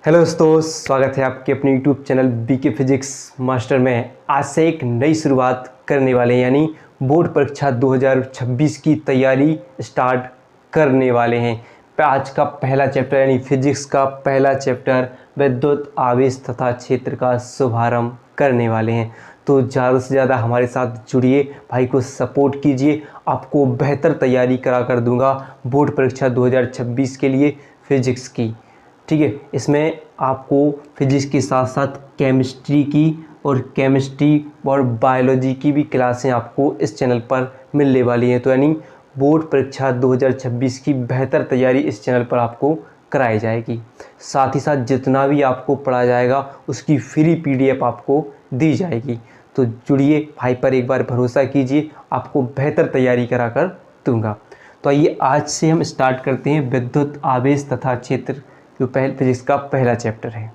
Hello दोस्तों, स्वागत है आपके अपने YouTube channel BK physics master में। आज से एक नई शुरुआत करने वाले हैं, यानी बोर्ड परीक्षा 2026 की तैयारी स्टार्ट करने वाले हैं। आज का पहला चैप्टर यानी फिजिक्स का पहला चैप्टर विद्युत आवेश तथा क्षेत्र का शुभारंभ करने वाले हैं। तो ज़्यादा से ज़्यादा हमारे साथ जुड़िए, भाई को सपोर्ट कीजिए। आपको बेहतर तैयारी करा कर दूंगा बोर्ड परीक्षा 2026 के लिए फिजिक्स की। ठीक है, इसमें आपको फिजिक्स के साथ साथ केमिस्ट्री की और बायोलॉजी की भी क्लासें आपको इस चैनल पर मिलने वाली हैं। तो यानी बोर्ड परीक्षा 2026 की बेहतर तैयारी इस चैनल पर आपको कराई जाएगी। साथ ही साथ जितना भी आपको पढ़ाया जाएगा उसकी फ्री पीडीएफ आपको दी जाएगी। तो जुड़िए, भाई पर एक बार भरोसा कीजिए, आपको बेहतर तैयारी करा कर दूँगा। तो आइए आज से हम स्टार्ट करते हैं विद्युत आवेश तथा क्षेत्र, जो फिजिक्स का पहला चैप्टर है।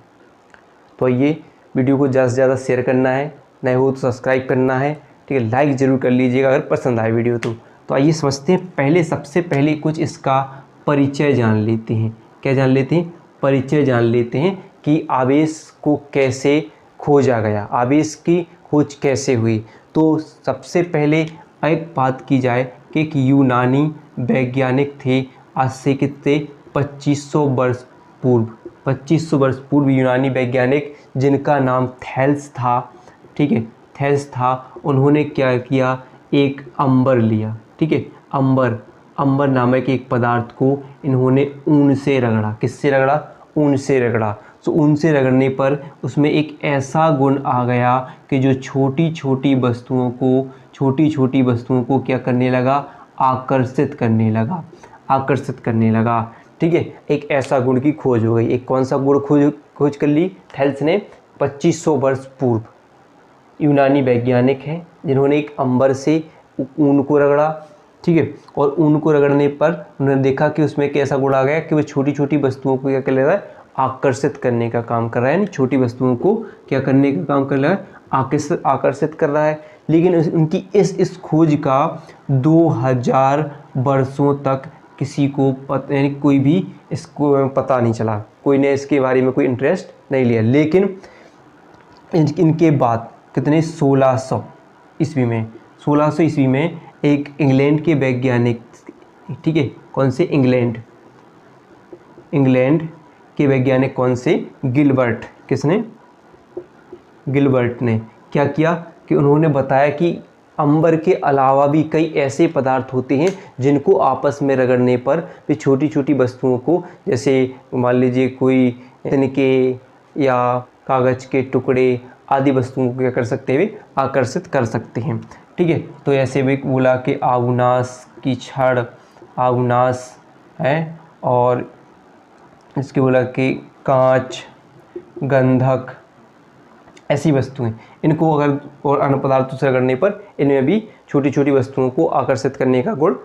तो ये वीडियो को ज़्यादा से ज़्यादा शेयर करना है, नए हो तो सब्सक्राइब करना है। ठीक है, लाइक ज़रूर कर लीजिएगा अगर पसंद आए वीडियो तो आइए समझते हैं। सबसे पहले कुछ इसका परिचय जान लेते हैं। क्या जान लेते हैं? परिचय जान लेते हैं कि आवेश को कैसे खोजा गया, आवेश की खोज कैसे हुई। तो सबसे पहले एक बात की जाए कि एक यूनानी वैज्ञानिक थे, आज से कितने 2500 वर्ष पूर्व, 2500 वर्ष पूर्व यूनानी वैज्ञानिक जिनका नाम थैल्स था। ठीक है, थैल्स था। उन्होंने क्या किया, एक अंबर लिया। ठीक है, अंबर नामक एक पदार्थ को इन्होंने ऊन से रगड़ा। किससे रगड़ा? ऊन से रगड़ा। तो ऊन से रगड़ने पर उसमें एक ऐसा गुण आ गया कि जो छोटी छोटी वस्तुओं को क्या करने लगा? आकर्षित करने लगा। ठीक है, एक ऐसा गुण की खोज हो गई। एक कौन सा गुण खोज कर ली थैल्स ने? 2500 वर्ष पूर्व यूनानी वैज्ञानिक हैं जिन्होंने एक अंबर से ऊन को रगड़ा। ठीक है, और ऊन को रगड़ने पर उन्होंने देखा कि उसमें एक ऐसा गुण आ गया कि वो छोटी छोटी वस्तुओं को क्या कर रहा है? आकर्षित करने का काम कर रहा है। यानी छोटी वस्तुओं को क्या करने का काम कर रहा है? आकर्षित कर रहा है। लेकिन उनकी इस खोज का 2000 वर्षों तक किसी को यानी कोई भी इसको पता नहीं चला, कोई ने इसके बारे में कोई इंटरेस्ट नहीं लिया। लेकिन इनके बाद कितने 1600 ईस्वी में एक इंग्लैंड के वैज्ञानिक, ठीक है, कौन से? इंग्लैंड के वैज्ञानिक कौन से? गिलबर्ट। किसने? गिलबर्ट ने क्या किया कि उन्होंने बताया कि अंबर के अलावा भी कई ऐसे पदार्थ होते हैं जिनको आपस में रगड़ने पर भी छोटी छोटी वस्तुओं को, जैसे मान लीजिए कोई तिनके या कागज़ के टुकड़े आदि वस्तुओं को क्या कर सकते हैं? आकर्षित कर सकते हैं। ठीक है, तो ऐसे भी बोला कि अवनाश की छड़, अवनाश है, और इसके बोला कि कांच, गंधक, ऐसी वस्तुएं, इनको अगर और अन्य पदार्थों से रगड़ने पर इनमें भी छोटी छोटी वस्तुओं को आकर्षित करने का गुण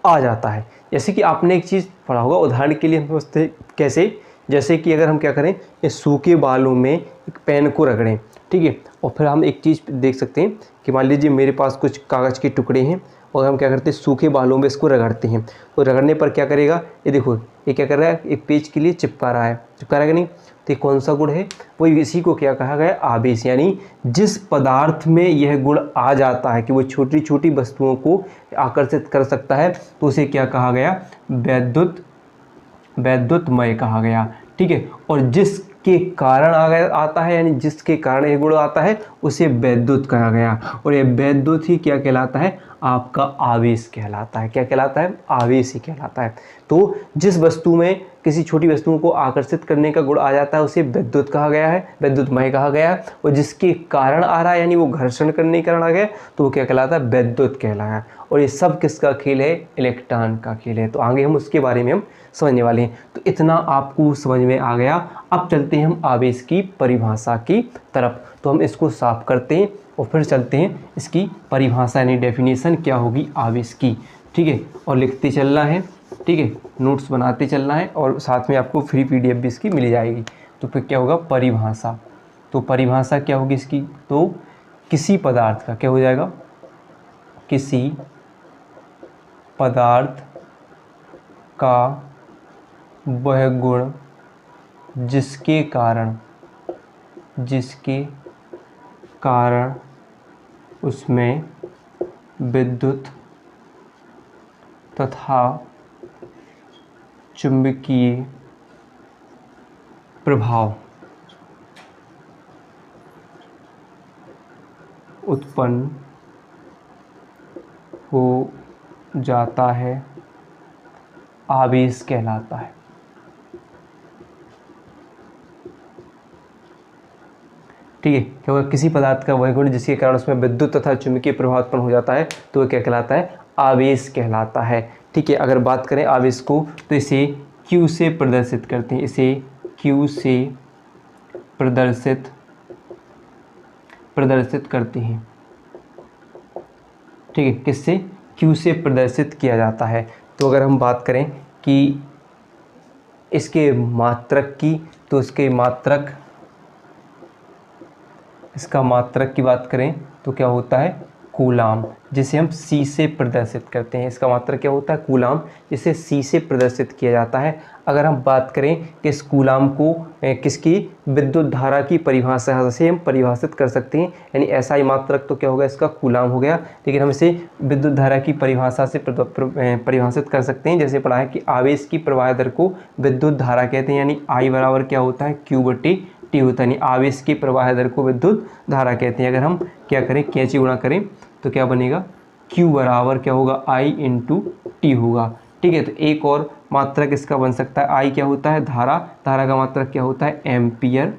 आ जाता है। जैसे कि आपने एक चीज़ पढ़ा होगा, उदाहरण के लिए हम समझते कैसे, जैसे कि अगर हम क्या करें, इस सूखे बालों में एक पेन को रगड़ें। ठीक है, और फिर हम एक चीज़ देख सकते हैं कि मान लीजिए मेरे पास कुछ कागज़ के टुकड़े हैं और हम क्या करते हैं, सूखे बालों में इसको रगड़ते हैं। तो रगड़ने पर क्या करेगा? ये देखो, ये क्या कर रहा है? एक पेज के लिए चिपका रहा है कि नहीं? तो ये कौन सा गुण है? वही इसी को क्या कहा गया? आवेश। यानी जिस पदार्थ में यह गुण आ जाता है कि वो छोटी छोटी वस्तुओं को आकर्षित कर सकता है, तो उसे क्या कहा गया? वैद्युतमय कहा गया। ठीक है, और जिसके कारण आता है, यानी जिसके कारण ये गुण आता है, उसे वैद्युत कहा गया। और ये वैद्युत ही क्या कहलाता है? आपका आवेश कहलाता है। क्या कहलाता है? आवेश ही कहलाता है। तो जिस वस्तु में किसी छोटी वस्तुओं को आकर्षित करने का गुण आ जाता है उसे विद्युत कहा गया है, वैद्युतमय कहा गया है। और जिसके कारण आ रहा है, यानी वो घर्षण करने के कारण आ गया, तो वो क्या कहलाता है? वैद्युत कहलाया। और ये सब किसका खेल है? इलेक्ट्रॉन का खेल है। तो आगे हम उसके बारे में हम समझने वाले हैं। तो इतना आपको समझ में आ गया। अब चलते हैं हम आवेश की परिभाषा की तरफ। तो हम इसको साफ करते हैं और फिर चलते हैं इसकी परिभाषा यानी डेफिनेशन क्या होगी आवेश की। ठीक है, और लिखते चलना है। ठीक है, नोट्स बनाते चलना है, और साथ में आपको फ्री पीडीएफ भी इसकी मिल जाएगी। तो फिर क्या होगा? परिभाषा। तो परिभाषा क्या होगी इसकी? तो किसी पदार्थ का क्या हो जाएगा? किसी पदार्थ का वह गुण जिसके कारण उसमें विद्युत तथा चुंबकीय प्रभाव उत्पन्न हो जाता है, आवेश कहलाता है। ठीक है, क्या होगा, किसी पदार्थ का वह गुण जिसके कारण उसमें विद्युत तथा चुंबकीय प्रभाव उत्पन्न हो जाता है तो वह क्या कहलाता है, आवेश कहलाता है। ठीक है, अगर बात करें आवेश को तो इसे Q से प्रदर्शित करते हैं, इसे Q से प्रदर्शित करते हैं। ठीक है, किससे, Q से प्रदर्शित किया जाता है। तो अगर हम बात करें कि इसके मात्रक की तो इसका मात्रक की बात करें तो क्या होता है, कूलाम, जिसे हम C से प्रदर्शित करते हैं। इसका मात्रक क्या होता है, कूलाम, जिसे C से प्रदर्शित किया जाता है। अगर हम बात करें कि इस कूलाम को किसकी, विद्युत धारा की परिभाषा से हम परिभाषित कर सकते हैं, यानी ऐसा ही मात्रक तो क्या होगा, इसका कूलाम हो गया। लेकिन हम इसे विद्युत धारा की परिभाषा से परिभाषित कर सकते हैं। जैसे पढ़ा है कि आवेश की प्रवाह दर को विद्युत धारा कहते हैं, यानी I बराबर क्या होता है, Q/T होता है, यानी आवेश की प्रवाह दर को विद्युत धारा कहते हैं। अगर हम क्या करें, कैंची गुणा करें तो क्या बनेगा, Q बराबर क्या होगा, I/T होगा। ठीक है, तो एक और मात्रक इसका बन सकता है, I क्या होता है, धारा का मात्रक क्या होता है, एम्पियर।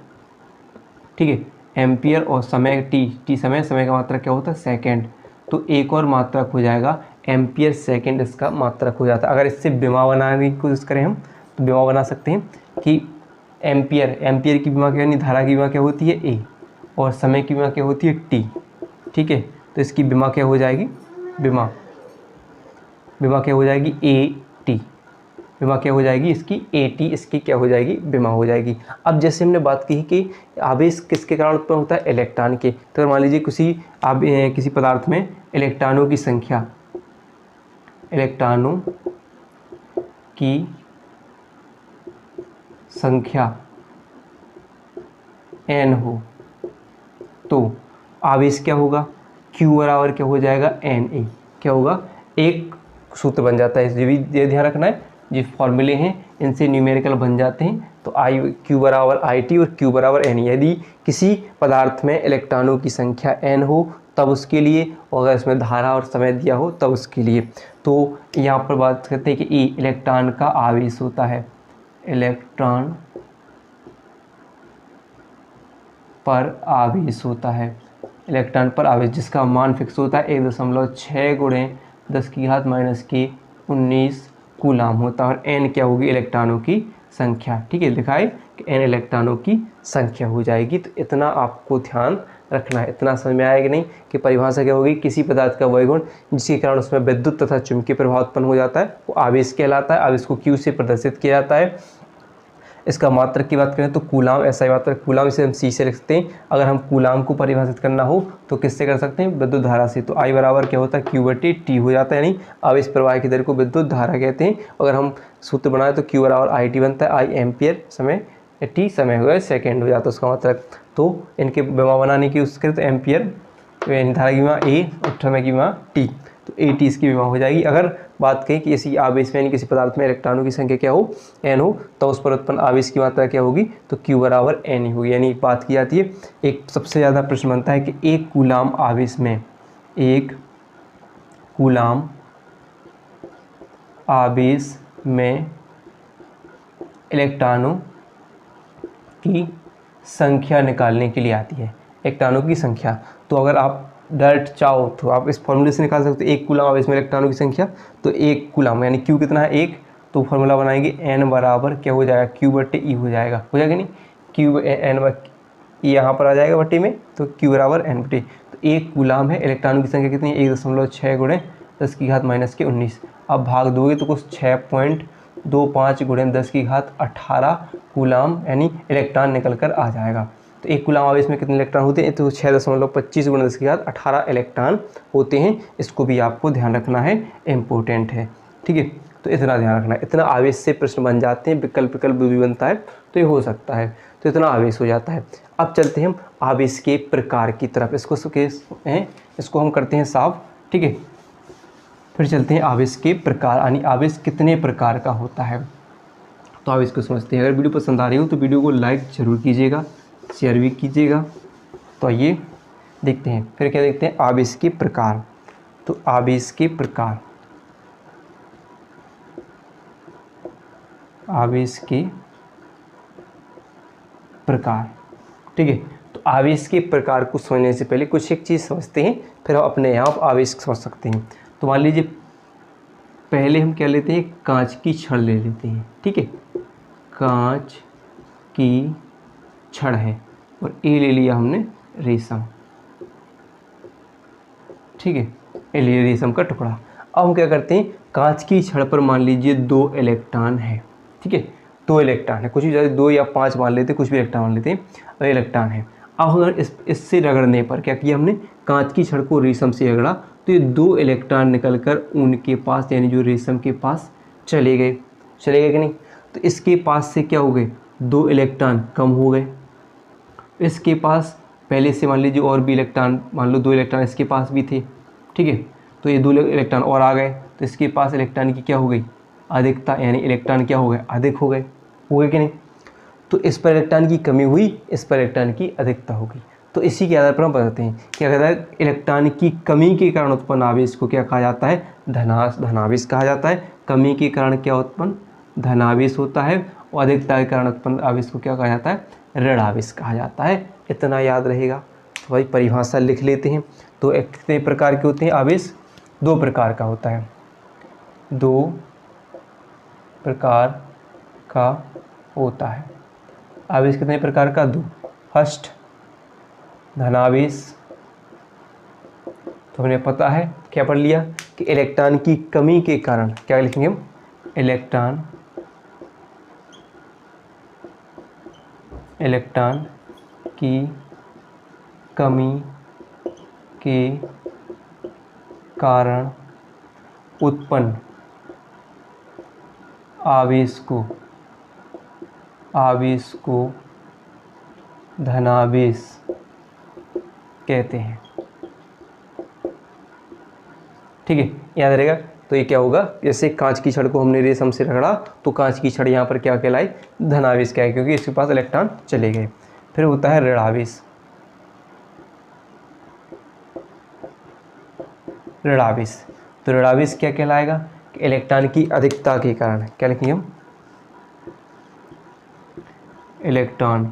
ठीक है, एम्पियर, और समय T समय का मात्रक क्या होता है, सेकंड। तो एक और मात्रक हो जाएगा एम्पियर सेकंड, इसका मात्रक हो जाता है। अगर इससे विमा बनाने की कोशिश करें हम तो विमा बना सकते हैं कि एम्पियर की विमा क्या, यानी धारा की विमा क्या होती है, A, और समय की विमा क्या होती है, T। ठीक है, तो इसकी विमा क्या हो जाएगी, विमा क्या हो जाएगी, AT। विमा क्या हो जाएगी इसकी, AT, इसकी क्या हो जाएगी, विमा हो जाएगी। अब जैसे हमने बात की कि आवेश किसके कारण उत्पन्न होता है, इलेक्ट्रॉन के। तो मान लीजिए किसी पदार्थ में इलेक्ट्रॉनों की संख्या n हो तो आवेश क्या होगा, Q बराबर क्या हो जाएगा, Na। क्या होगा, एक सूत्र बन जाता है, ये ध्यान रखना है, जो फॉर्मूले हैं इनसे न्यूमेरिकल बन जाते हैं। तो Q बराबर IT और Q बराबर Na। यदि किसी पदार्थ में इलेक्ट्रॉनों की संख्या n हो तब उसके लिए, और अगर इसमें धारा और समय दिया हो तब उसके लिए। तो यहाँ पर बात करते हैं कि E इलेक्ट्रॉन का आवेश होता है, इलेक्ट्रॉन पर आवेश होता है, इलेक्ट्रॉन पर आवेश जिसका मान फिक्स होता है 1.6 × 10⁻⁻⁰ कूलाम होता है। और n क्या होगी, इलेक्ट्रॉनों की संख्या। ठीक है, लिखा है कि n इलेक्ट्रॉनों की संख्या हो जाएगी। तो इतना आपको ध्यान रखना है। इतना समझ में आया कि नहीं, कि परिभाषा क्या होगी, किसी पदार्थ का वह गुण जिसके कारण उसमें विद्युत तथा चुंबकीय प्रभाव उत्पन्न हो जाता है वो आवेश कहलाता है। आवेश को Q से प्रदर्शित किया जाता है। इसका मात्रक की बात करें तो कूलाम, ऐसा ही मात्रक कूलाम, इसे हम C से लिखते हैं। अगर हम कूलाम को परिभाषित करना हो तो किससे कर सकते हैं, विद्युत धारा से। तो I बराबर क्या होता है, Q/T हो जाता है, यानी आवेश प्रवाह की दर को विद्युत धारा कहते हैं। अगर हम सूत्र बनाए तो Q बराबर IT बनता है, I एम्पियर समय, T समय हो गया, सेकेंड हो जाता है उसका मात्रक। तो इनके विमा बनाने की कोशिश करें तो एम्पियर धारा की विमा A और समय की विमा T, तो AT इसकी विमा हो जाएगी। अगर बात करें कि इसी आवेश में, यानी किसी पदार्थ में इलेक्ट्रॉनों की संख्या क्या हो, n हो, तो उस पर उत्पन्न आवेश की मात्रा क्या होगी, तो Q बराबर n होगी। यानी बात की जाती है, एक सबसे ज़्यादा प्रश्न बनता है कि एक कूलाम आवेश में इलेक्ट्रॉनों की संख्या निकालने के लिए आती है, इलेक्ट्रॉनों की संख्या। तो अगर आप डायरेक्ट चाहो तो आप इस फॉर्मूले से निकाल सकते हो, एक कूलाम आवेश में इलेक्ट्रॉनों की संख्या, तो एक कूलाम यानी Q कितना है, एक, तो फॉर्मूला बनाएंगे n बराबर क्या हो जाएगा, Q/E हो जाएगा, नहीं, Q यहाँ पर आ जाएगा बट्टी में, तो Q बराबर n/T। तो एक कूलाम है, इलेक्ट्रॉनों की संख्या कितनी है, 1.6 × 10⁻⁻⁰। अब भाग दोगे तो कुछ 6.25 × 10⁻18 कूलाम यानी इलेक्ट्रॉन निकल कर आ जाएगा। तो एक कूलाम आवेश में कितने इलेक्ट्रॉन होते हैं, तो 6.25 × 10⁻18 इलेक्ट्रॉन होते हैं। इसको भी आपको ध्यान रखना है, इम्पोर्टेंट है। ठीक है, तो इतना ध्यान रखना, इतना आवेश से प्रश्न बन जाते हैं, विकल्प भी बनता है तो ये हो सकता है, तो इतना आवेश हो जाता है। अब चलते हैं हम आवेश के प्रकार की तरफ, इसको हम करते हैं साफ, ठीक है। फिर चलते हैं आवेश के प्रकार, यानी आवेश कितने प्रकार का होता है, तो आवेश को समझते हैं। अगर वीडियो पसंद आ रही हो तो वीडियो को लाइक ज़रूर कीजिएगा, शेयर भी कीजिएगा। तो आइए देखते हैं, फिर क्या देखते हैं, आवेश के प्रकार। तो आवेश के प्रकार, आवेश के प्रकार, ठीक है। तो आवेश के प्रकार को समझने से पहले कुछ एक चीज़ समझते हैं, फिर हम अपने आप आवेश समझ सकते हैं। तो मान लीजिए पहले हम क्या लेते हैं, कांच की छड़ ले लेते हैं, ठीक है। कांच की छड़ है और ये ले लिया हमने रेशम, ठीक है, ये लिए रेशम का टुकड़ा। अब हम क्या करते हैं, कांच की छड़ पर मान लीजिए 2 इलेक्ट्रॉन है, ठीक है, 2 इलेक्ट्रॉन है, कुछ भी ज़्यादा 2 या 5 मान लेते हैं, कुछ भी इलेक्ट्रॉन मान लेते हैं, और इलेक्ट्रॉन है। अब अगर इससे रगड़ने पर क्या किया हमने, कांच की छड़ को रेशम से रगड़ा तो ये 2 इलेक्ट्रॉन निकलकर उनके पास, यानी जो रेशम के पास चले गए कि नहीं। तो इसके पास से क्या हो गए, 2 इलेक्ट्रॉन कम हो गए। इसके पास पहले से मान लीजिए और भी इलेक्ट्रॉन, मान लो 2 इलेक्ट्रॉन इसके पास भी थे, ठीक है, तो ये 2 इलेक्ट्रॉन और आ गए, तो इसके पास इलेक्ट्रॉन की क्या हो गई, अधिकता, यानी इलेक्ट्रॉन क्या हो गए, अधिक हो गए कि नहीं। तो इस पर इलेक्ट्रॉन की कमी हुई, इस पर इलेक्ट्रॉन की अधिकता हो गई। तो इसी के आधार पर हम बताते हैं कि अगर इलेक्ट्रॉन की कमी के कारण उत्पन्न आवेश को क्या कहा जाता है, धनावेश कहा जाता है। कमी के कारण क्या उत्पन्न, धनावेश होता है, और अधिकता के कारण उत्पन्न आवेश को क्या कहा जाता है, ऋणावेश कहा जाता है। इतना याद रहेगा। तो भाई परिभाषा लिख लेते हैं। तो कितने प्रकार के होते हैं आवेश, 2 प्रकार का होता है, 2 प्रकार का होता है आवेश। कितने प्रकार का, 2। फर्स्ट धनावेश, तो हमें पता है, क्या पढ़ लिया कि इलेक्ट्रॉन की कमी के कारण, क्या लिखेंगे हम, इलेक्ट्रॉन की कमी के कारण उत्पन्न आवेश को धनावेश कहते हैं, ठीक है, याद रहेगा। तो ये क्या होगा, जैसे कांच की छड़ को हमने रेशम से रगड़ा तो कांच की छड़ यहाँ पर क्या कहलाई, धनावेश क्या है, क्योंकि इसके पास इलेक्ट्रॉन चले गए। फिर होता है ऋणावेश, तो ऋणावेश क्या कहलाएगा, कि इलेक्ट्रॉन की अधिकता के कारण, क्या लिखेंगे हम, इलेक्ट्रॉन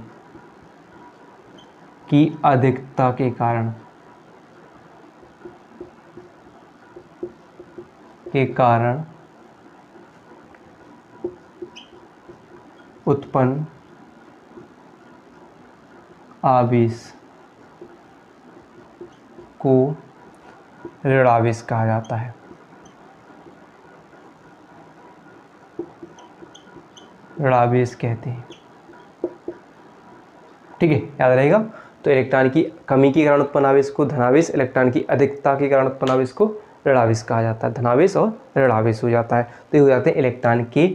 की अधिकता के कारण उत्पन्न आवेश को ऋणावेश कहा जाता है। ऋणावेश कहते हैं, ठीक है, याद रहेगा। तो इलेक्ट्रॉन की कमी के कारण उत्पन्न आवेश को धनावेश, इलेक्ट्रॉन की अधिकता के कारण उत्पन्न आवेश को ऋणावेश कहा जाता है। धनावेश और ऋणावेश हो जाता है। तो ये हो जाते हैं इलेक्ट्रॉन के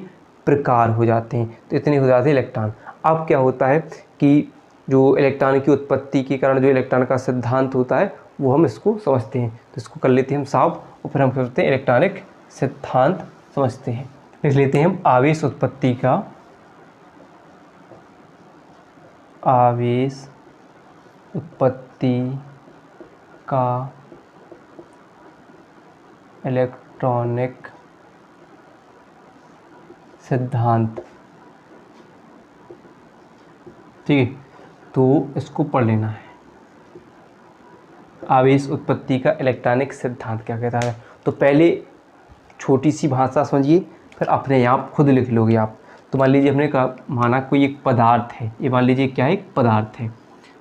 प्रकार हो जाते हैं। तो इतने हो जाते हैं इलेक्ट्रॉन। अब क्या होता है कि जो इलेक्ट्रॉन की उत्पत्ति के कारण जो इलेक्ट्रॉन का सिद्धांत होता है वो हम इसको समझते हैं। तो इसको कर लेते हैं हम साफ, और फिर हम करते हैं इलेक्ट्रॉनिक सिद्धांत समझते हैं। लिख लेते हैं हम आवेश उत्पत्ति का इलेक्ट्रॉनिक सिद्धांत, ठीक है। तो इसको पढ़ लेना है, आवेश उत्पत्ति का इलेक्ट्रॉनिक सिद्धांत क्या कहता है। तो पहले छोटी सी भाषा समझिए, फिर अपने आप खुद लिख लोगे आप। तो मान लीजिए हमने कहा, माना कोई एक पदार्थ है, ये मान लीजिए क्या है, एक पदार्थ है,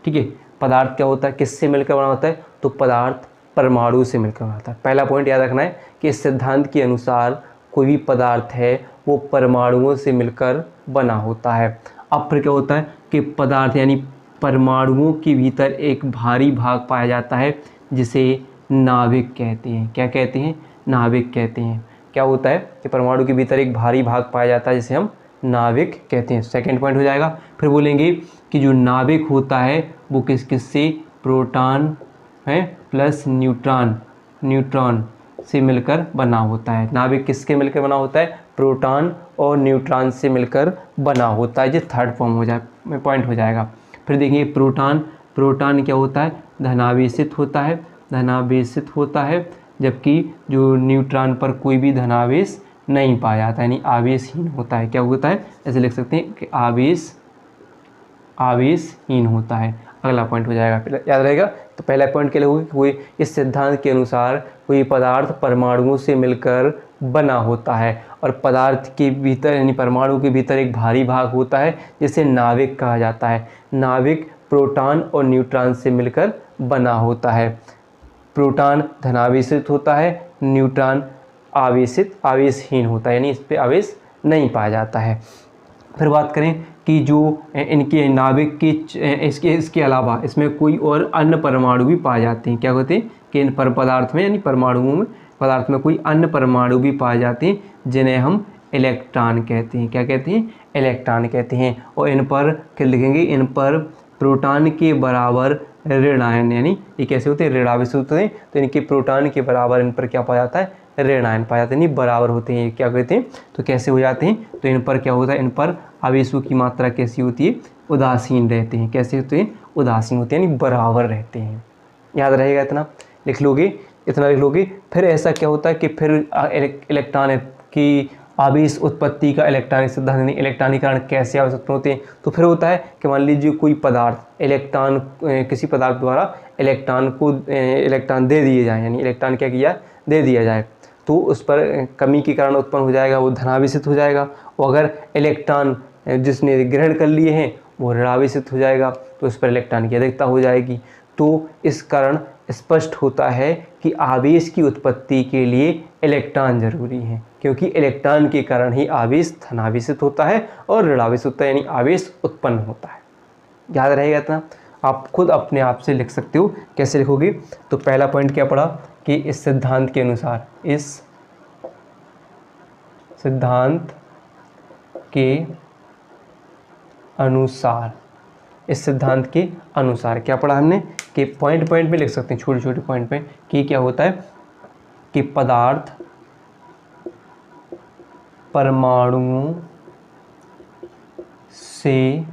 ठीक है। पदार्थ क्या होता है, किससे मिलकर बना होता है, तो पदार्थ परमाणु से मिलकर बना होता है। पहला पॉइंट याद रखना है कि इस सिद्धांत के अनुसार कोई भी पदार्थ है वो परमाणुओं से मिलकर बना होता है। अब फिर क्या होता है कि पदार्थ यानी परमाणुओं के भीतर एक भारी भाग पाया जाता है जिसे नाभिक कहते हैं। क्या कहते हैं, नाभिक कहते हैं। क्या होता है कि परमाणु के भीतर एक भारी भाग पाया जाता है जिसे हम नाभिक कहते हैं। सेकंड पॉइंट हो जाएगा। फिर बोलेंगे कि जो नाभिक होता है वो किस किस से, प्रोटॉन है प्लस न्यूट्रॉन से मिलकर बना होता है। नाभिक किसके मिलकर बना होता है, प्रोटॉन और न्यूट्रॉन से मिलकर बना होता है। ये थर्ड फॉर्म हो जाए पॉइंट हो जाएगा। फिर देखिए प्रोटॉन क्या होता है, धनावेशित होता है, जबकि जो न्यूट्रॉन पर कोई भी धनावेश नहीं पाया जाता, यानी आवेशहीन होता है। क्या होता है, ऐसे लिख सकते हैं कि आवेशहीन होता है। अगला पॉइंट हो जाएगा, याद रहेगा। तो पहला पॉइंट क्या होगा कि कोई इस सिद्धांत के अनुसार कोई पदार्थ परमाणुओं से मिलकर बना होता है और पदार्थ के भीतर यानी परमाणु के भीतर एक भारी भाग होता है जिसे नाभिक कहा जाता है। नाभिक प्रोटॉन और न्यूट्रॉन से मिलकर बना होता है। प्रोटॉन धनावेशित होता है, न्यूट्रॉन आवेशहीन होता है, यानी इस पर आवेश नहीं पाया जाता है। फिर बात करें कि जो इनके नाभिक के इसके अलावा इसमें कोई और अन्य परमाणु भी पाए जाते हैं। क्या होते हैं कि इन पदार्थ में यानी पदार्थ में कोई अन्य परमाणु भी पाए जाते हैं जिन्हें हम इलेक्ट्रॉन कहते हैं। क्या कहते हैं, इलेक्ट्रॉन कहते हैं। और इन पर क्या लिखेंगे, इन पर प्रोटॉन के बराबर ऋण आयन, यानी ये कैसे होते हैं, ऋणावेशित होते हैं। तो इनके प्रोटॉन के बराबर इन पर क्या पाया जाता है, ऋण आयन पाया जाता है, यानी बराबर होते हैं। क्या कहते हैं, तो कैसे हो जाते हैं, तो इन पर क्या होता है, इन पर आवेशों की मात्रा कैसी होती है, उदासीन रहते हैं। कैसे होते हैं, उदासीन होते हैं, यानी बराबर रहते हैं। याद रहेगा, इतना लिख लोगे। फिर ऐसा क्या होता है कि फिर इलेक्ट्रॉन की आवेश उत्पत्ति का इलेक्ट्रॉनिक सिद्धांत यानी इलेक्ट्रॉनीकरण कैसे आवेश उत्पन्न होते हैं। तो फिर होता है कि मान लीजिए कोई पदार्थ इलेक्ट्रॉन किसी पदार्थ द्वारा इलेक्ट्रॉन दे दिए जाए, यानी इलेक्ट्रॉन क्या किया, दे दिया जाए, तो उस पर कमी के कारण उत्पन्न हो जाएगा, वो धनावेशित हो जाएगा। और अगर इलेक्ट्रॉन जिसने ग्रहण कर लिए हैं वो ऋणावेशित हो जाएगा, तो उस पर इलेक्ट्रॉन की अधिकता हो जाएगी। तो इस कारण स्पष्ट होता है कि आवेश की उत्पत्ति के लिए इलेक्ट्रॉन जरूरी है, क्योंकि इलेक्ट्रॉन के कारण ही आवेश धनावेशित होता है और ऋणावेशित होता है, यानी आवेश उत्पन्न होता है। याद रहेगा इतना, आप खुद अपने आप से लिख सकते हो। कैसे लिखोगे, तो पहला पॉइंट क्या पढ़ा कि इस सिद्धांत के अनुसार, इस सिद्धांत के अनुसार क्या पढ़ा हमने कि पॉइंट में लिख सकते हैं, छोटे छोटे पॉइंट पे, कि क्या होता है कि पदार्थ परमाणुओं से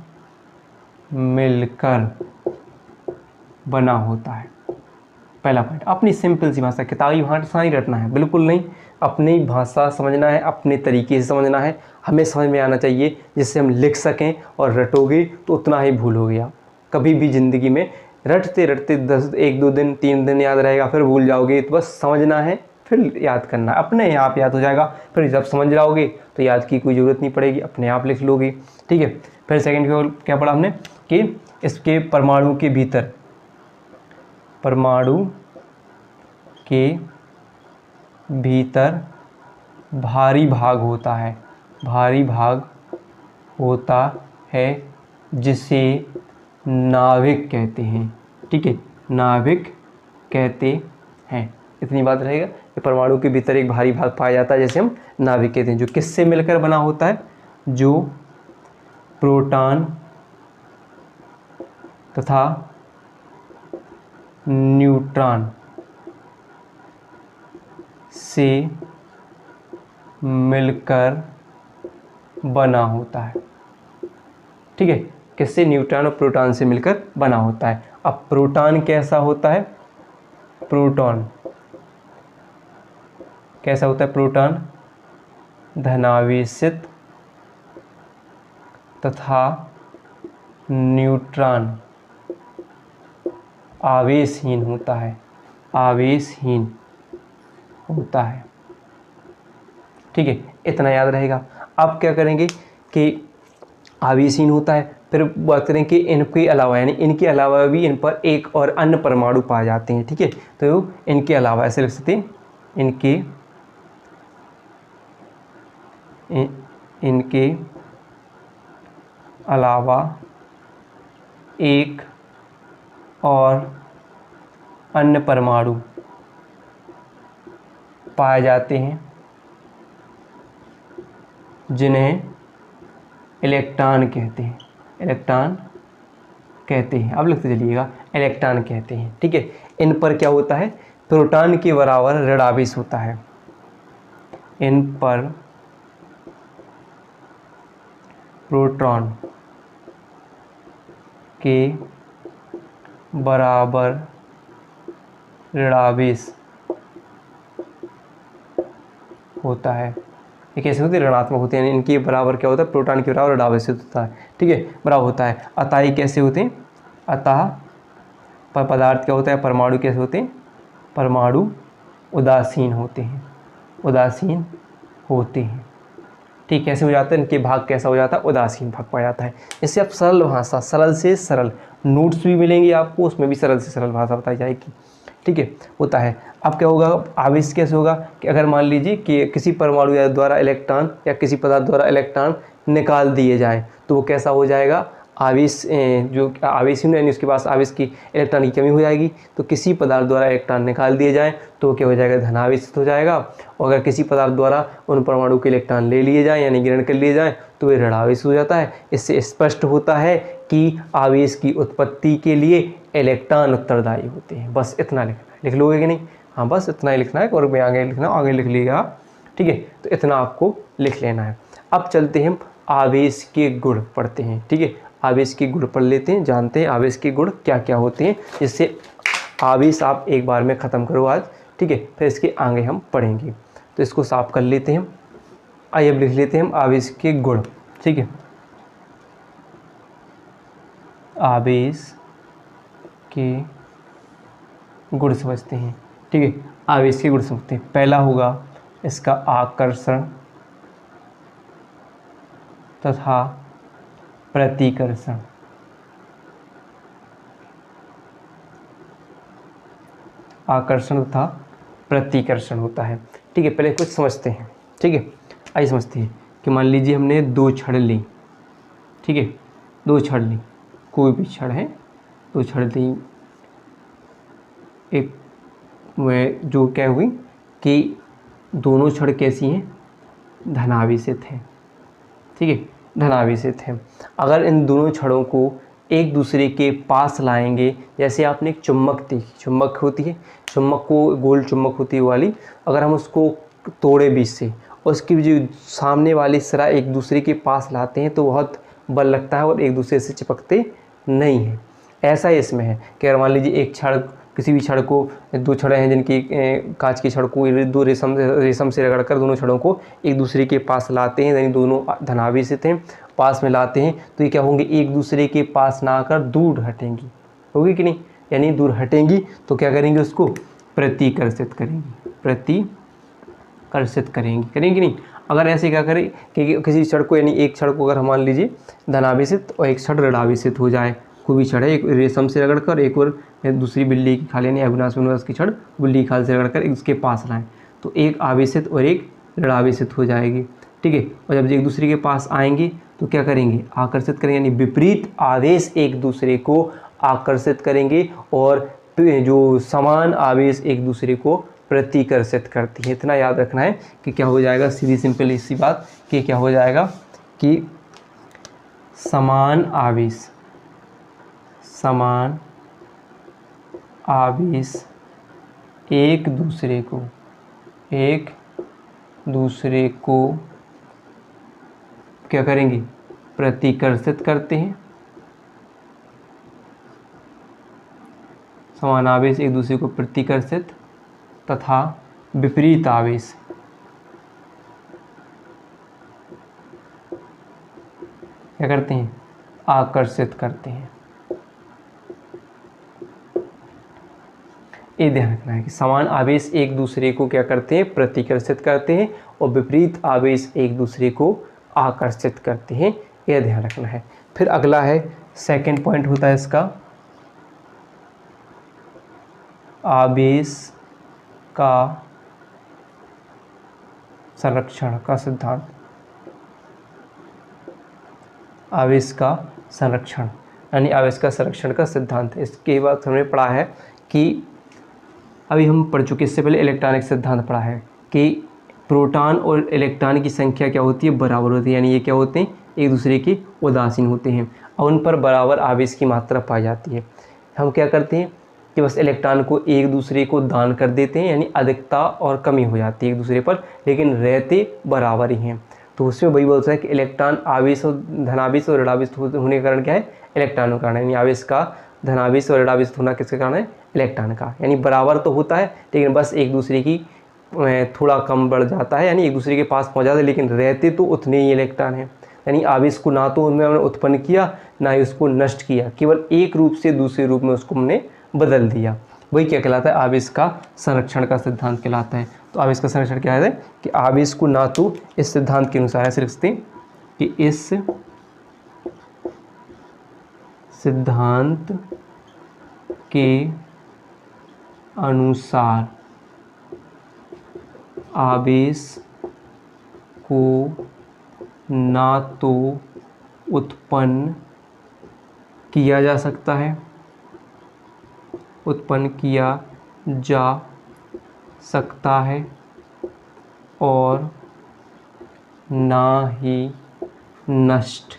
मिलकर बना होता है। पहला पॉइंट, अपनी सिंपल सी भाषा, किताबी भाषा नहीं रटना है, बिल्कुल नहीं, अपनी भाषा समझना है, अपने तरीके से समझना है, हमें समझ में आना चाहिए, जिससे हम लिख सकें। और रटोगे तो उतना ही भूलोगे आप। कभी भी ज़िंदगी में रटते 1-2 दिन 3 दिन याद रहेगा, फिर भूल जाओगे। तो बस समझना है, फिर याद करना, अपने आप याद हो जाएगा। फिर जब समझ जाओगे तो याद की कोई ज़रूरत नहीं पड़ेगी, अपने आप लिख लोगे, ठीक है। फिर सेकेंड क्या पढ़ा हमने कि इसके परमाणु के भीतर भारी भाग होता है जिसे नाभिक कहते हैं, ठीक है, नाभिक कहते हैं। इतनी बात रहेगा कि परमाणु के भीतर एक भारी भाग पाया जाता है जिसे हम नाभिक कहते हैं, जो किससे मिलकर बना होता है, जो प्रोटॉन तथा न्यूट्रॉन से मिलकर बना होता है, ठीक है। किससे, न्यूट्रॉन और प्रोटॉन से मिलकर बना होता है। अब प्रोटॉन कैसा होता है, प्रोटॉन कैसा होता है, प्रोटॉन धनावेशित तथा न्यूट्रॉन आवेशहीन होता है, ठीक है। इतना याद रहेगा। अब क्या करेंगे कि आवेशहीन होता है, फिर बात करें कि इनके अलावा, यानी इनके अलावा भी इन पर एक और अन्य परमाणु पाए जाते हैं, ठीक है। तो इनके अलावा ऐसे लिख सकते हैं, इनके अलावा एक और अन्य परमाणु पाए जाते हैं जिन्हें इलेक्ट्रॉन कहते हैं, इलेक्ट्रॉन कहते हैं, अब लिखते चलिएगा इलेक्ट्रॉन कहते हैं। ठीक है, इन पर क्या होता है, प्रोटॉन के बराबर ऋण आवेश होता है। इन पर प्रोटॉन के बराबर ऋण आवेश होता है। ये कैसे होती है, ऋणात्मक होते हैं, इनके बराबर क्या होता है, प्रोटॉन के बराबर ऋण आवेश होता है। ठीक है, बराबर होता है। अतः ये कैसे होते हैं, अतः पर पदार्थ क्या होता है, परमाणु कैसे होते हैं, परमाणु उदासीन होते हैं, उदासीन होते हैं। ठीक, कैसे हो जाता है, इनके भाग कैसा हो जाता है, उदासीन भाग पाया जाता है। इससे आप सरल भाषा, सरल से सरल नोट्स भी मिलेंगे आपको, उसमें भी सरल से सरल भाषा बताई जाएगी। ठीक है, होता है। अब क्या होगा, आवेश कैसे होगा कि अगर मान लीजिए कि किसी परमाणु द्वारा इलेक्ट्रॉन या किसी पदार्थ द्वारा इलेक्ट्रॉन निकाल दिए जाए तो वो कैसा हो जाएगा, आवेश जो आवेश यानी उसके पास आवेश की इलेक्ट्रॉन की कमी हो जाएगी। तो किसी पदार्थ द्वारा इलेक्ट्रॉन निकाल दिए जाए तो वो क्या हो जाएगा, धनावेशित हो जाएगा। और अगर किसी पदार्थ द्वारा उन परमाणु के इलेक्ट्रॉन ले लिए जाएँ यानी ग्रहण कर लिए जाएँ तो वे ऋणावेश हो जाता है। इससे स्पष्ट होता है कि आवेश की उत्पत्ति के लिए इलेक्ट्रॉन उत्तरदायी होते हैं। बस इतना लिखना है, लिख लोगे कि नहीं, हाँ बस इतना ही लिखना है, और मैं आगे लिखना, आगे लिख लीजिएगा। ठीक है, तो इतना आपको लिख लेना है। अब चलते हैं हम आवेश के गुण पढ़ते हैं। ठीक है, आवेश के गुण पढ़ लेते हैं, जानते हैं आवेश के गुण क्या क्या होते हैं, जिससे आवेश आप एक बार में ख़त्म करो आज। ठीक है, फिर इसके आगे हम पढ़ेंगे। तो इसको साफ कर लेते हैं। आइए अब लिख लेते हैं हम आवेश के गुण। ठीक है, आवेश के गुण समझते हैं। ठीक है, आवेश के गुण समझते हैं। पहला होगा इसका आकर्षण तथा प्रतिकर्षण। आकर्षण तथा प्रतिकर्षण होता है। ठीक है, पहले कुछ समझते हैं। ठीक है, आइए समझते हैं कि मान लीजिए हमने दो छड़ ली। ठीक है, दो छड़ ली, कोई भी छड़ है, दो छड़ ली। एक में जो क्या हुई कि दोनों छड़ कैसी हैं, धनावेशित हैं। ठीक है, धनावेशित हैं। अगर इन दोनों छड़ों को एक दूसरे के पास लाएंगे, जैसे आपने एक चुम्बक देखी, चुम्बक होती है, चुम्बक को गोल चुम्बक होती है वाली, अगर हम उसको तोड़े बीच से और उसकी जो सामने वाली सिरा एक दूसरे के पास लाते हैं तो बहुत बल लगता है और एक दूसरे से चिपकते नहीं हैं। ऐसा ही इसमें है कि अगर मान लीजिए एक छड़, किसी भी छड़ को, दो छड़ें हैं जिनकी कांच की छड़ को दो रेशम से रगड़कर दोनों छड़ों को एक दूसरे के पास लाते हैं, यानी दोनों धनावेशित हैं, पास में लाते हैं, तो ये क्या होंगे, एक दूसरे के पास ना आकर दूर हटेंगी, होगी कि नहीं, यानी दूर हटेंगी तो क्या करेंगे, उसको प्रतिकर्षित करेंगी, प्रतिकर्षित करेंगी, करेंगी नहीं। अगर ऐसे क्या करें कि किसी छड़ को, यानी एक छड़ को अगर हम मान लीजिए धनावेशित और एक छड़ ऋणावेशित हो जाए, कोई भी छड़ है, एक रेशम से रगड़कर एक और दूसरी बिल्ली की खाल यानी अविनाश की छड़ बिल्ली की खाल से रगड़कर इसके पास लाएं, तो एक आवेशित और एक ऋणावेशित हो जाएगी। ठीक है, और जब एक दूसरे के पास आएंगे तो क्या करेंगे, आकर्षित करेंगे, यानी विपरीत आवेश एक दूसरे को आकर्षित करेंगे और जो समान आवेश एक दूसरे को प्रतिकर्षित करती है। इतना याद रखना है कि क्या हो जाएगा, सीधी सिंपल इसी बात कि क्या हो जाएगा कि समान आवेश, समान आवेश एक दूसरे को क्या करेंगे, प्रतिकर्षित करते हैं। समान आवेश एक दूसरे को प्रतिकर्षित तथा विपरीत आवेश क्या करते हैं, आकर्षित करते हैं। ये ध्यान रखना है कि समान आवेश एक दूसरे को क्या करते हैं, प्रतिकर्षित करते हैं, और विपरीत आवेश एक दूसरे को आकर्षित करते हैं, यह ध्यान रखना है। फिर अगला है, सेकंड पॉइंट होता है इसका आवेश का संरक्षण का सिद्धांत। आवेश का संरक्षण यानी आवेश का संरक्षण का सिद्धांत। इसके बाद हमने पढ़ा है कि अभी हम पढ़ चुके, इससे पहले इलेक्ट्रॉनिक सिद्धांत पढ़ा है कि प्रोटॉन और इलेक्ट्रॉन की संख्या क्या होती है, बराबर होती है, यानी ये क्या होते हैं, एक दूसरे के उदासीन होते हैं और उन पर बराबर आवेश की मात्रा पाई जाती है। हम क्या करते हैं कि बस इलेक्ट्रॉन को एक दूसरे को दान कर देते हैं, यानी अधिकता और कमी हो जाती है एक दूसरे पर, लेकिन रहते बराबर ही हैं। तो उसमें वही बोलता है कि इलेक्ट्रॉन आवेश और धनावेश और ऋणावेश होने के कारण क्या है, इलेक्ट्रॉन का कारण है, यानी आवेश का धनावेश और ऋणावेश होना किसके कारण है, इलेक्ट्रॉन का। यानी बराबर तो होता है लेकिन बस एक दूसरे की थोड़ा कम बढ़ जाता है, यानी एक दूसरे के पास पहुंच जाता है, लेकिन रहते तो उतने ही इलेक्ट्रॉन हैं। यानी आवेश को ना तो उनमें हमने उत्पन्न किया ना ही उसको नष्ट किया, केवल एक रूप से दूसरे रूप में उसको हमने बदल दिया। वही क्या कहलाता है, आवेश का संरक्षण का सिद्धांत कहलाता है। तो आवेश का संरक्षण क्या है कि आवेश को ना तो इस सिद्धांत के अनुसार ऐसे लिखते हैं कि इस सिद्धांत के अनुसार आवेश को ना तो उत्पन्न किया जा सकता है, उत्पन्न किया जा सकता है और ना ही नष्ट,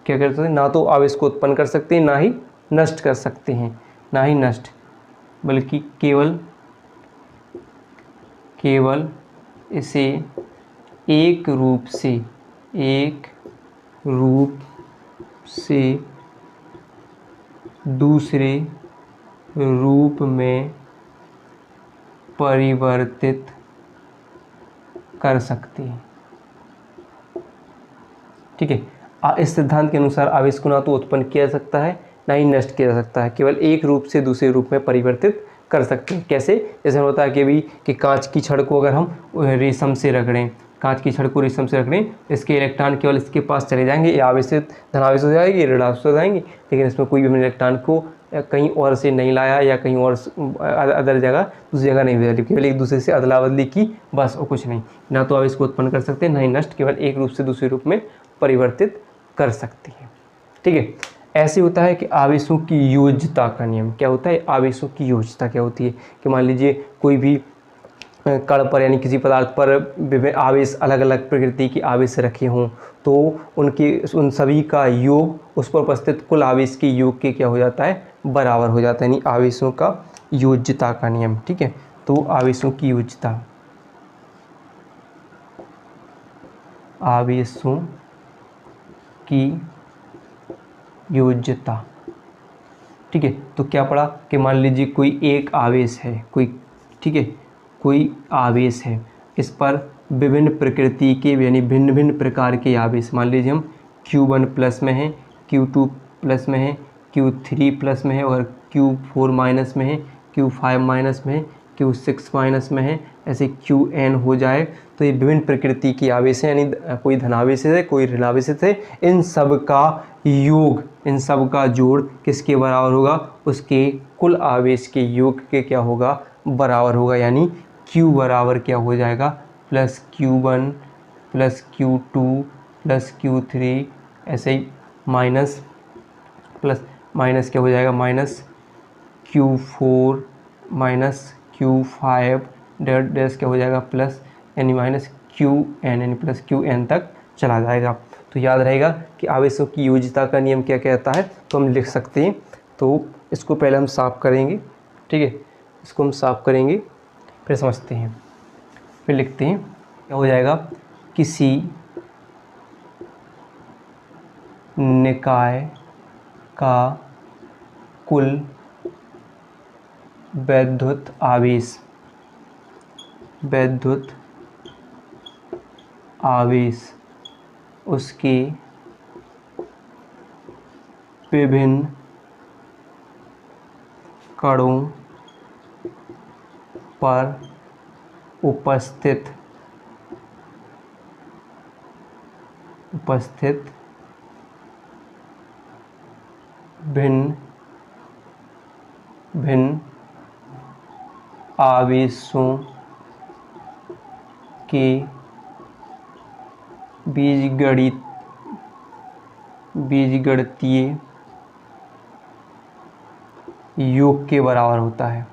क्या कर सकते हैं, ना तो आवेश को उत्पन्न कर सकते हैं ना ही नष्ट कर सकते हैं, ना ही नष्ट, बल्कि केवल इसे एक रूप से दूसरे रूप में परिवर्तित कर सकते हैं। ठीक है, इस सिद्धांत के अनुसार आवेश को ना तो उत्पन्न किया जा सकता है ना ही नष्ट किया जा सकता है, केवल एक रूप से दूसरे रूप में परिवर्तित कर सकते हैं। कैसे, जैसे होता है कि कांच की छड़ को अगर हम रेशम से रगड़ें, कांच की छड़ को रेशम से रगड़ें, इसके इलेक्ट्रॉन केवल इसके पास चले जाएंगे, ये आवेशित धनावेश हो जाएगी, ऋणावेश हो जाएंगी, लेकिन इसमें कोई भी हमने इलेक्ट्रॉन को कहीं और से नहीं लाया या कहीं और अदर जगह दूसरी जगह नहीं भेजा, केवल एक दूसरे से अदला बदली की, बस और कुछ नहीं। ना तो आवेश को उत्पन्न कर सकते हैं ना ही नष्ट, केवल एक रूप से दूसरे रूप में परिवर्तित कर सकती है। ठीक है, ऐसे होता है कि आवेशों की योज्यता का नियम क्या होता है, आवेशों की योज्यता क्या होती है कि मान लीजिए कोई भी कण पर यानी किसी पदार्थ पर विभिन्न आवेश, अलग अलग प्रकृति के आवेश रखे हों, तो उन सभी का योग उस पर उपस्थित कुल आवेश के योग के क्या हो जाता है, बराबर हो जाता है, यानी आवेशों का योज्यता का नियम। ठीक है, तो आवेशों की योज्यता, आवेशों की योज्यता। ठीक है, तो क्या पढ़ा कि मान लीजिए कोई एक आवेश है, ठीक है, कोई आवेश है, इस पर विभिन्न प्रकृति के यानी भिन्न भिन्न प्रकार के आवेश, मान लीजिए हम Q1 प्लस में है, Q2 प्लस में है, Q3 प्लस में है और Q4 माइनस में है, Q5 माइनस में है, Q6 माइनस में है, ऐसे Qn हो जाए, तो ये विभिन्न प्रकृति की आवेश हैं, यानी कोई धनावेश है कोई ऋणावेश है, इन सब का योग, इन सब का जोड़ किसके बराबर होगा, उसके कुल आवेश के योग के क्या होगा, बराबर होगा, यानी Q बराबर क्या हो जाएगा, plus Q1 plus Q2 plus Q3, ऐसे ही माइनस प्लस माइनस क्या हो जाएगा, minus Q4 minus Q5 dash क्या हो जाएगा, प्लस यानी माइनस Qn यानी प्लस Qn तक चला जाएगा। तो याद रहेगा कि आवेशों की योज्यता का नियम क्या कहता है, तो हम लिख सकते हैं। तो इसको पहले हम साफ करेंगे, ठीक है, इसको हम साफ करेंगे फिर समझते हैं, फिर लिखते हैं। क्या हो जाएगा, किसी निकाय का कुल वैद्युत आवेश उसके विभिन्न कणों पर उपस्थित भिन्न भिन्न आवेशों के बीजगणितीय योग के बराबर होता है,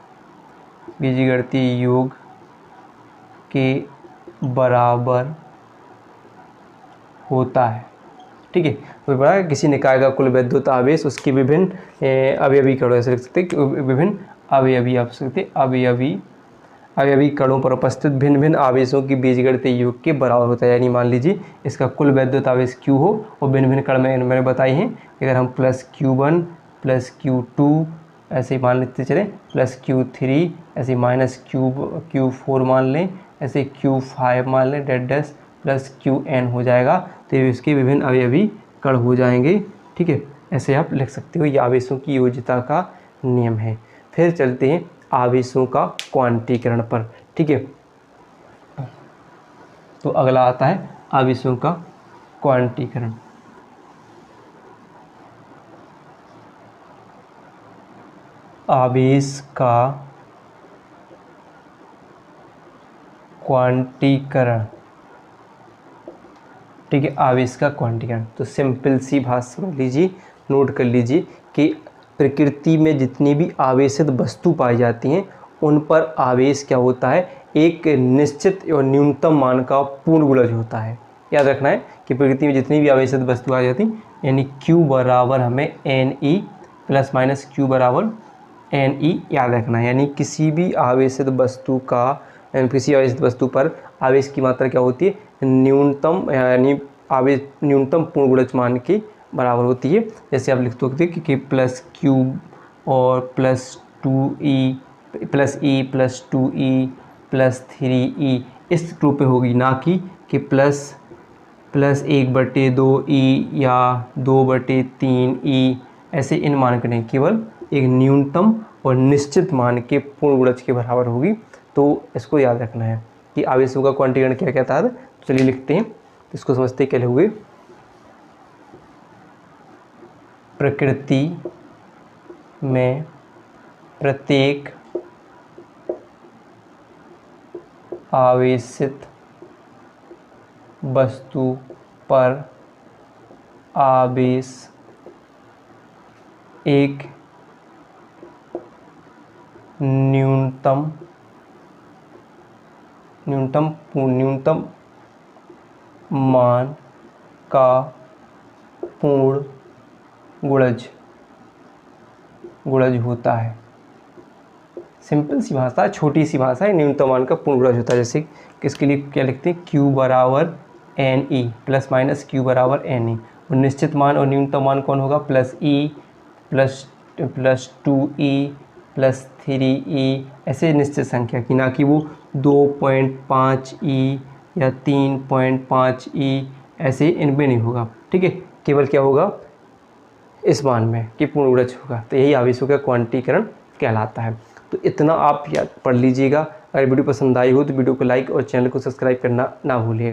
बीजगणितीय योग के बराबर होता है। ठीक है, तो बड़ा किसी निकाय का कुल वैद्युत आवेश उसके विभिन्न अवयवी कणों, ऐसे लिख सकते हैं विभिन्न अवयवी, आप सकते अवयवी कणों पर उपस्थित भिन्न भिन्न आवेशों की बीजगणितीय योग के बराबर होता है। यानी मान लीजिए इसका कुल वैद्युत आवेश Q हो और भिन्न भिन्न कण मैंने बताए हैं, अगर हम +Q1 +Q2 ऐसे मान लेते चलें, +Q3 ऐसे -Q4 मान लें, ऐसे Q5 मान लें, डैश +Qn हो जाएगा। तो ये इसके विभिन्न अवयवी कण हो जाएंगे। ठीक है, ऐसे आप लिख सकते हो, ये आवेशों की योज्यता का नियम है। फिर चलते हैं आवेशों का क्वांटीकरण पर। ठीक है, तो अगला आता है आवेशों का क्वांटीकरण। आवेश का क्वांटीकरण। ठीक है, आवेश का क्वांटीकरण तो सिंपल सी भाषा समझ लीजिए, नोट कर लीजिए कि प्रकृति में जितनी भी आवेशित वस्तु पाई जाती हैं उन पर आवेश क्या होता है, एक निश्चित और न्यूनतम मान का पूर्ण गुणज होता है। याद रखना है कि प्रकृति में जितनी भी आवेशित वस्तु आ जाती यानी Q बराबर हमें Ne ± Q बराबर Ne याद रखना है। यानी किसी भी आवेशित वस्तु पर आवेश की मात्रा क्या होती है, न्यूनतम, यानी आवेश न्यूनतम पूर्ण गुणज मान के बराबर होती है। जैसे आप लिख सकते हैं कि +Q और +2E +2E +3E इस रूप में होगी, ना कि +1/2E या 2/3E ऐसे इन मान के नहीं, केवल एक न्यूनतम और निश्चित मान के पूर्ण गुणज के बराबर होगी। तो इसको याद रखना है कि आवेशों का क्वांटीकरण क्या कहता है। चलिए लिखते हैं, तो इसको समझते क्या लिखोगे, प्रकृति में प्रत्येक आवेशित वस्तु पर आवेश एक न्यूनतम मान का पूर्ण गुणज होता है। सिंपल सी भाषा, छोटी सी भाषा है, न्यूनतम मान का पूर्ण गुणज होता है। जैसे किसके लिए क्या लिखते हैं, Q बराबर Ne ± Q बराबर Ne, और निश्चित मान और न्यूनतम मान कौन होगा, +E +2E +3E ऐसे निश्चित संख्या की, ना कि वो 2.5E या 3.5E ऐसे इनमें नहीं होगा। ठीक है, केवल क्या होगा इस मान में कि पूर्ण गुणज होगा। तो यही आवेशों का क्वांटीकरण कहलाता है। तो इतना आप याद पढ़ लीजिएगा। अगर वीडियो पसंद आई हो तो वीडियो को लाइक और चैनल को सब्सक्राइब करना ना भूलिएगा।